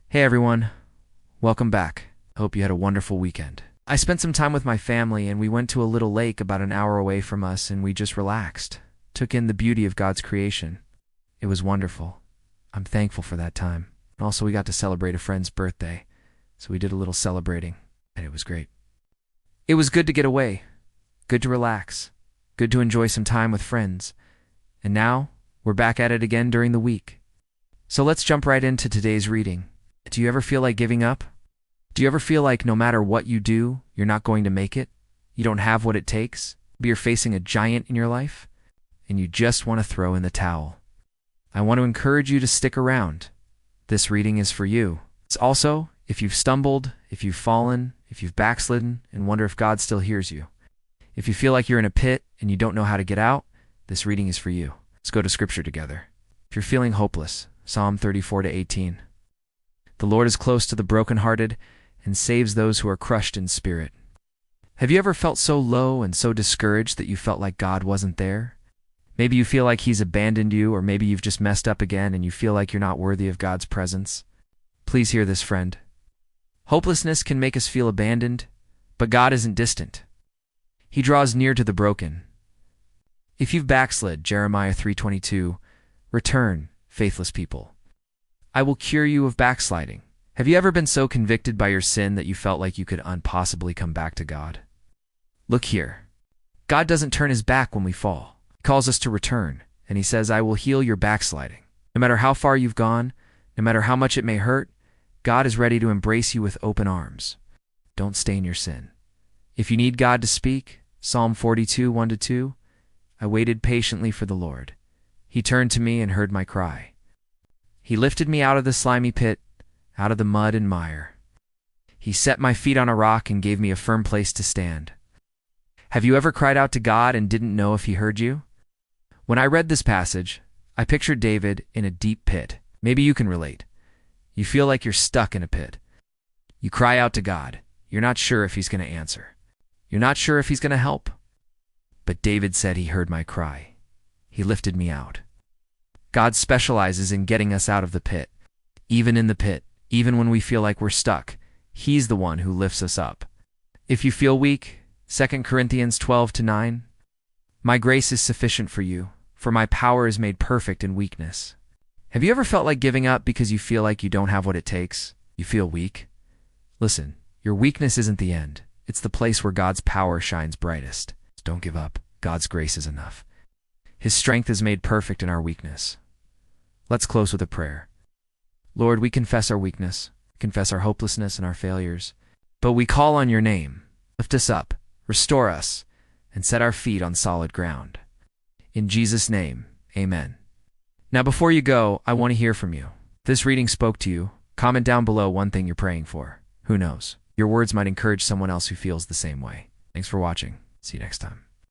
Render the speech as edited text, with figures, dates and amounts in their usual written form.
Hey everyone, welcome back. Hope you had a wonderful weekend. I spent some time with my family and we went to a little lake about an hour away from us and we just relaxed, took in the beauty of God's creation. It was wonderful. I'm thankful for that time. Also, we got to celebrate a friend's birthday, so we did a little celebrating and it was great. It was good to get away, good to relax, good to enjoy some time with friends. And now, we're back at it again during the week. So let's jump right into today's reading. Do you ever feel like giving up? Do you ever feel like no matter what you do, you're not going to make it? You don't have what it takes? Maybe you're facing a giant in your life, and you just want to throw in the towel. I want to encourage you to stick around. This reading is for you. It's also, if you've stumbled, if you've fallen, if you've backslidden, and wonder if God still hears you. If you feel like you're in a pit and you don't know how to get out, this reading is for you. Let's go to Scripture together. If you're feeling hopeless, Psalm 34-18. The Lord is close to the brokenhearted and saves those who are crushed in spirit. Have you ever felt so low and so discouraged that you felt like God wasn't there? Maybe you feel like He's abandoned you, or maybe you've just messed up again and you feel like you're not worthy of God's presence. Please hear this, friend. Hopelessness can make us feel abandoned, but God isn't distant. He draws near to the broken. If you've backslid, Jeremiah 3:22, return, faithless people. I will cure you of backsliding. Have you ever been so convicted by your sin that you felt like you could impossibly come back to God? Look here. God doesn't turn His back when we fall. He calls us to return, and He says, I will heal your backsliding. No matter how far you've gone, no matter how much it may hurt, God is ready to embrace you with open arms. Don't stay in your sin. If you need God to speak, Psalm 42:1-2, I waited patiently for the Lord. He turned to me and heard my cry. He lifted me out of the slimy pit, out of the mud and mire. He set my feet on a rock and gave me a firm place to stand. Have you ever cried out to God and didn't know if He heard you? When I read this passage, I pictured David in a deep pit. Maybe you can relate. You feel like you're stuck in a pit. You cry out to God. You're not sure if He's going to answer. You're not sure if He's going to help. But David said He heard my cry. He lifted me out. God specializes in getting us out of the pit. Even in the pit, even when we feel like we're stuck, He's the one who lifts us up. If you feel weak, 2 Corinthians 12:9, my grace is sufficient for you, for my power is made perfect in weakness. Have you ever felt like giving up because you feel like you don't have what it takes? You feel weak? Listen, your weakness isn't the end. It's the place where God's power shines brightest. Don't give up. God's grace is enough. His strength is made perfect in our weakness. Let's close with a prayer. Lord, we confess our weakness, confess our hopelessness and our failures, but we call on your name. Lift us up, restore us, and set our feet on solid ground. In Jesus' name, amen. Now before you go, I want to hear from you. If this reading spoke to you, comment down below one thing you're praying for. Who knows? Your words might encourage someone else who feels the same way. Thanks for watching. See you next time.